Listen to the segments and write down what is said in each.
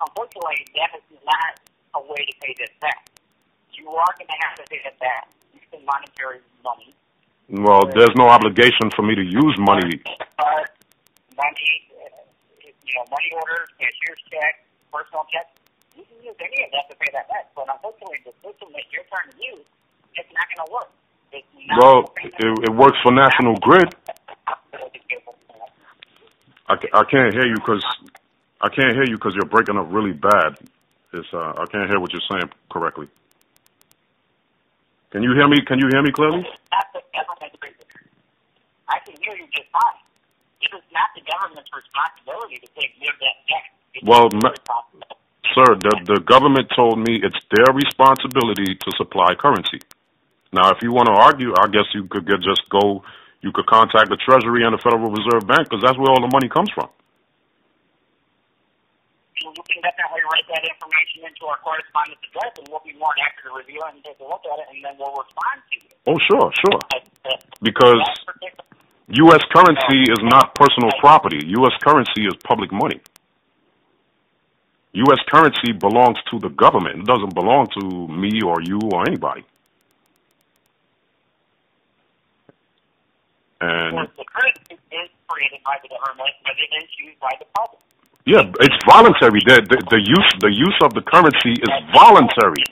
unfortunately, that is not a way to pay this back. You are going to have to pay it back using monetary money. Well, there's no obligation for me to use money. Money, money orders, cashier's check, personal check. You can use any of that to pay that back. But unfortunately, the system that you're trying to use, it's not going to work. Well, it works for National Grid. I can't hear you because you're breaking up really bad. I can't hear what you're saying correctly. Can you hear me? Can you hear me clearly? I can hear you just fine. It is not the government's responsibility to take your debt back. Well, sir, the government told me it's their responsibility to supply currency. Now, if you want to argue, I guess you could you could contact the Treasury and the Federal Reserve Bank because that's where all the money comes from. You can definitely write that information into our correspondence address, and we'll be more than happy to review it and take a look at it, and then we'll respond to you. Oh, sure. Because U.S. currency is not personal property. U.S. currency is public money. U.S. currency belongs to the government. It doesn't belong to me or you or anybody. And the currency is created by the government, but it is used by the public. Yeah, it's voluntary. The use of the currency is voluntary.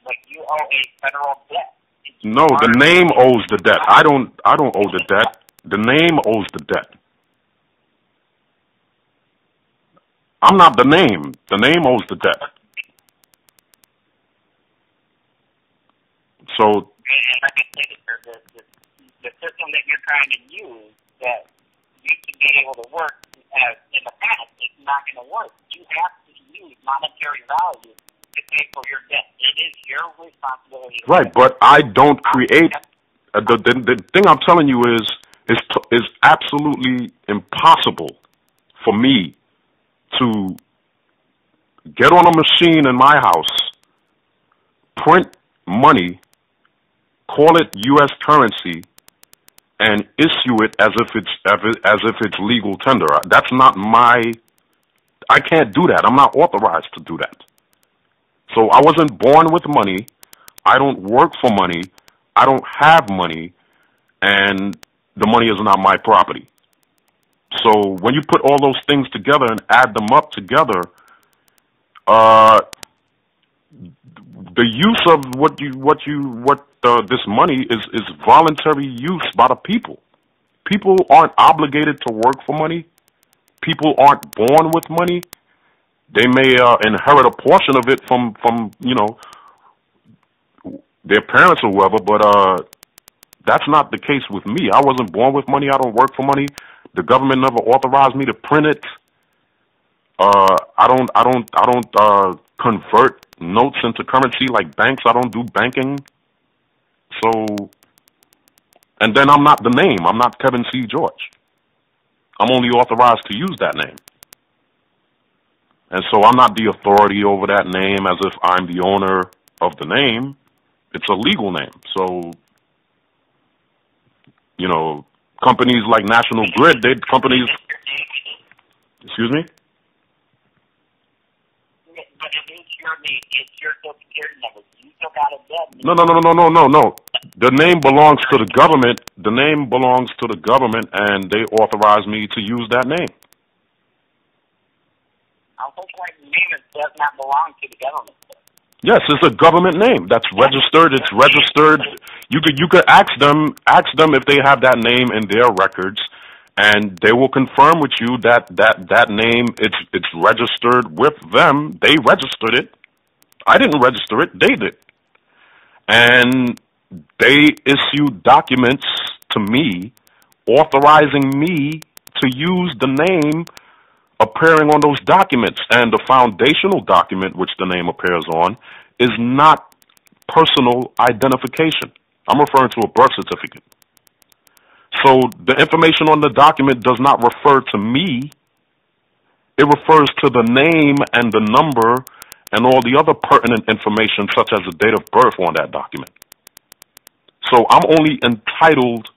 Like you owe a federal debt. No, the name owes the debt. I don't owe the debt. The name owes the debt. I'm not the name. The name owes the debt. So like I said, the system that you're trying to use that used to be able to work in the past, it's not going to work. You have to use monetary value to pay for your debt. It is your responsibility. Right, but I don't create. The thing I'm telling you is absolutely impossible for me to get on a machine in my house, print money, call it U.S. currency, and issue it as if it's legal tender. That's not my. I can't do that. I'm not authorized to do that. So I wasn't born with money. I don't work for money. I don't have money, and the money is not my property. So when you put all those things together and add them up together, the use of this money is voluntary use by the people. People aren't obligated to work for money. People aren't born with money. They may inherit a portion of it from their parents or whoever, but that's not the case with me. I wasn't born with money. I don't work for money. The government never authorized me to print it. I don't convert notes into currency like banks. I don't do banking. So, and then I'm not the name. I'm not Kevin C. George. I'm only authorized to use that name. And so I'm not the authority over that name as if I'm the owner of the name. It's a legal name. So, companies like National Grid, excuse me? But it's your social security number. You still got a debt. No. The name belongs to the government. The name belongs to the government, and they authorize me to use that name. Unfortunately, the name does not belong to the government. Yes, it's a government name that's registered. It's registered. You could ask them if they have that name in their records, and they will confirm with you that name it's registered with them. They registered it. I didn't register it. They did, and they issued documents to me authorizing me to use the name appearing on those documents. And the foundational document, which the name appears on, is not personal identification. I'm referring to a birth certificate. So the information on the document does not refer to me. It refers to the name and the number and all the other pertinent information, such as the date of birth on that document. So I'm only entitled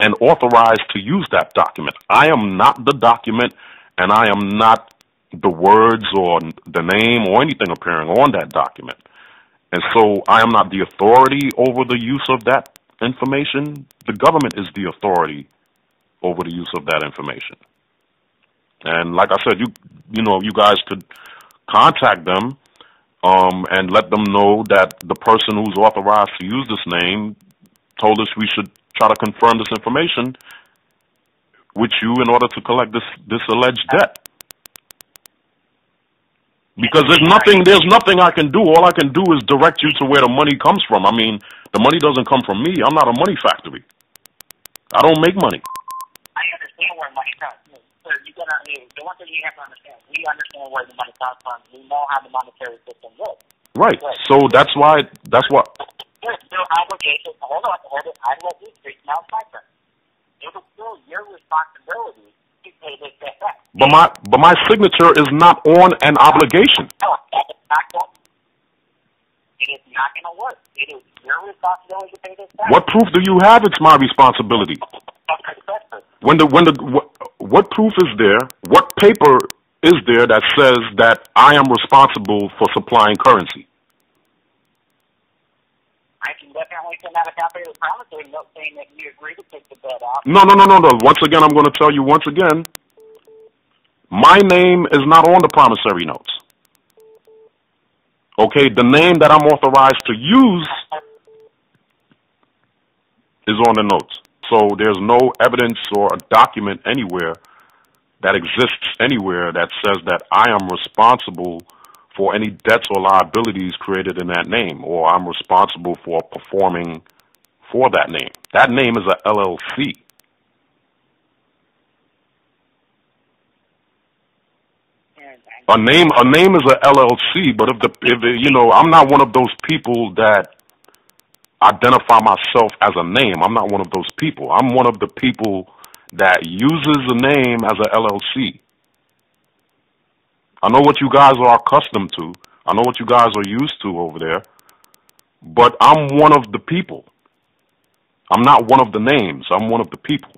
and authorized to use that document. I am not the document, and I am not the words or the name or anything appearing on that document. And so I am not the authority over the use of that information. The government is the authority over the use of that information. And like I said, you guys could contact them and let them know that the person who's authorized to use this name told us we should try to confirm this information with you in order to collect this alleged debt. Because there's nothing I can do. All I can do is direct you to where the money comes from. I mean, the money doesn't come from me. I'm not a money factory. I don't make money. I understand where money comes from. So the one thing you have to understand, we understand where the money comes from. We know how the monetary system works. Right. So that's why. There's no obligation. Hold on. I let you speak. Now it's my turn. It was still your responsibility to pay this debt back. But my signature is not on an obligation. No, it is not going to work. It is your responsibility to pay this back. What proof do you have it's my responsibility? What proof is there? What paper is there that says that I am responsible for supplying currency? I can definitely send out a copy of the promissory note saying that you agree to take the debt out. No. Once again, I'm going to tell you once again, my name is not on the promissory notes. Okay, the name that I'm authorized to use is on the notes. So there's no evidence or a document anywhere that exists anywhere that says that I am responsible for any debts or liabilities created in that name, or I'm responsible for performing for that name. That name is a LLC. A name is a LLC, but I'm not one of those people that identify myself as a name. I'm not one of those people. I'm one of the people that uses a name as a LLC. I know what you guys are accustomed to. I know what you guys are used to over there. But I'm one of the people. I'm not one of the names. I'm one of the people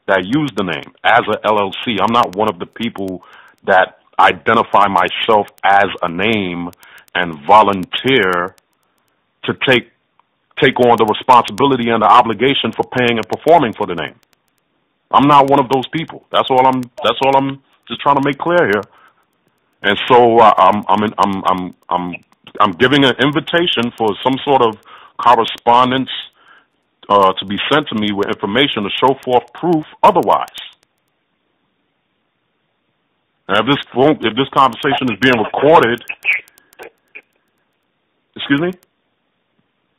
that use the name as a LLC. I'm not one of the people that identify myself as a name and volunteer to take on the responsibility and the obligation for paying and performing for the name. I'm not one of those people. That's all I'm just trying to make clear here. And so I'm giving an invitation for some sort of correspondence to be sent to me with information to show forth proof otherwise. And if this conversation is being recorded, excuse me?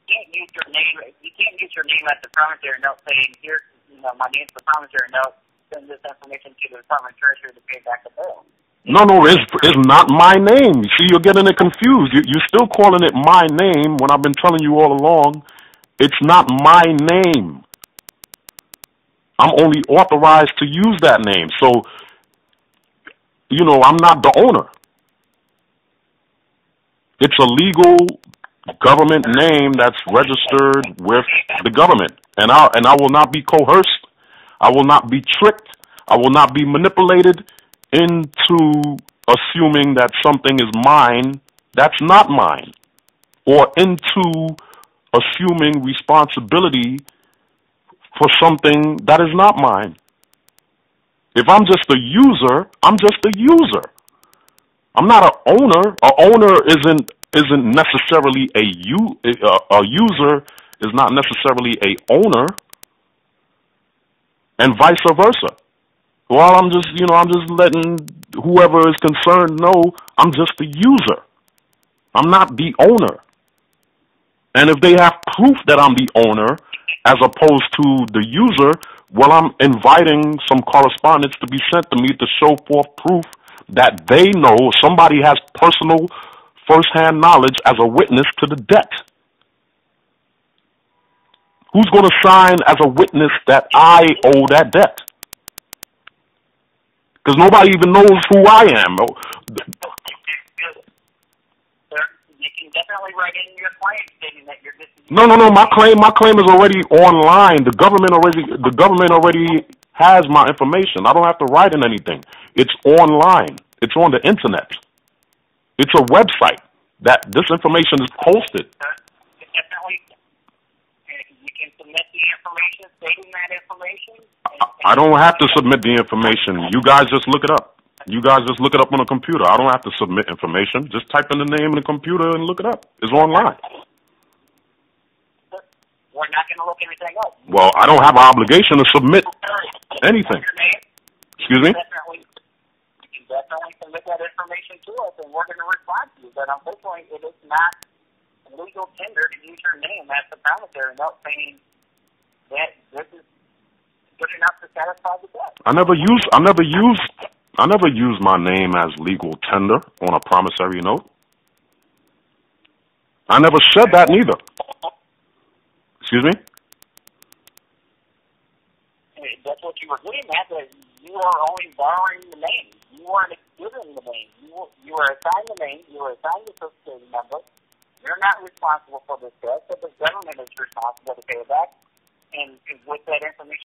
You can't use your name as the promissory note saying, here, my name's the promissory note, send this information to the Department of Treasury to pay back the bill. No, it's not my name. You see, you're getting it confused. You're still calling it my name when I've been telling you all along, it's not my name. I'm only authorized to use that name. So, I'm not the owner. It's a legal government name that's registered with the government. And I will not be coerced. I will not be tricked. I will not be manipulated into assuming that something is mine that's not mine, or into assuming responsibility for something that is not mine. If I'm just a user, I'm just a user. I'm not an owner. An owner isn't necessarily a user is not necessarily a owner, and vice versa. Well, I'm just letting whoever is concerned know I'm just a user. I'm not the owner. And if they have proof that I'm the owner as opposed to the user, well, I'm inviting some correspondence to be sent to me to show forth proof that they know somebody has personal first-hand knowledge as a witness to the debt. Who's going to sign as a witness that I owe that debt? Because nobody even knows who I am. You can definitely write in your claim stating that you're just... No. My claim is already online. The government already has my information. I don't have to write in anything. It's online. It's on the internet. It's a website that this information is posted. Definitely, you can submit the information, stating that information. I don't have to submit the information. You guys just look it up. You guys just look it up on a computer. I don't have to submit information. Just type in the name in the computer and look it up. It's online. We're not going to look anything up. Well, I don't have an obligation to submit anything. Excuse me? You can definitely submit that information to us, and we're going to respond to you. But unfortunately, it is not a legal tender to use your name as the promissory note, saying that this is good enough to satisfy the debt. I never use my name as legal tender on a promissory note. I never said that neither. Excuse me? That's what you were getting at, that you are only borrowing the name. You weren't giving the name. You were assigned the name. You were assigned the Social Security number. You're not responsible for this debt, but the government is responsible to pay it back. And with that information